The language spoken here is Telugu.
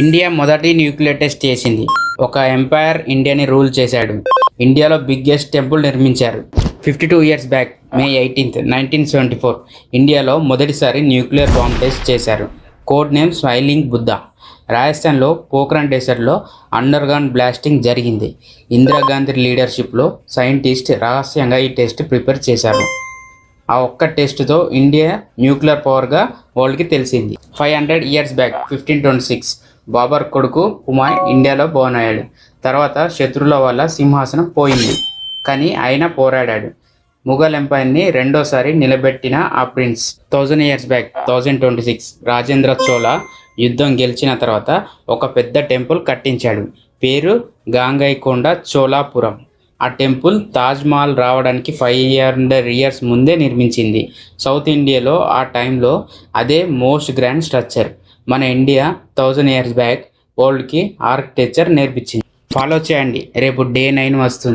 ఇండియా మొదటి న్యూక్లియర్ టెస్ట్ చేసింది. ఒక ఎంపైర్ ఇండియాని రూల్ చేశాడు. ఇండియాలో బిగ్గెస్ట్ టెంపుల్ నిర్మించారు. 52 ఇయర్స్ బ్యాక్ మే 18, 1974 ఇండియాలో మొదటిసారి న్యూక్లియర్ బాంబ్ టెస్ట్ చేశారు. Code name smiling Buddha. రాజస్థాన్లో పోఖ్రాన్ డెసర్ట్లో అండర్ గ్రౌండ్ బ్లాస్టింగ్ జరిగింది. ఇందిరాగాంధీ లీడర్షిప్లో సైంటిస్ట్ రహస్యంగా ఈ టెస్ట్ ప్రిపేర్ చేశారు. ఆ ఒక్క టెస్ట్తో ఇండియా న్యూక్లియర్ పవర్గా వరల్డ్కి తెలిసింది. 500 ఇయర్స్ బ్యాక్ 1526 బాబర్ కొడుకు హుమాయూన్ ఇండియాలో బోర్న్ అయ్యాడు. తర్వాత శత్రువుల వల్ల సింహాసనం పోయింది, కానీ ఆయన పోరాడాడు. ముఘల్ ఎంపైర్ని రెండోసారి నిలబెట్టిన ఆ prince. 1000 years back 1026 Rajendra Chola యుద్ధం గెలిచిన తర్వాత ఒక పెద్ద టెంపుల్ కట్టించాడు. పేరు గాంగైకొండ చోళాపురం. ఆ టెంపుల్ తాజ్మహల్ రావడానికి 500 ఇయర్స్ ముందే నిర్మించింది. సౌత్ ఇండియాలో ఆ టైంలో అదే మోస్ట్ గ్రాండ్ స్ట్రక్చర్. మన ఇండియా 1000 ఇయర్స్ బ్యాక్ వరల్డ్కి ఆర్కిటెక్చర్ నేర్పించింది. ఫాలో చేయండి, రేపు డే 9 వస్తుంది.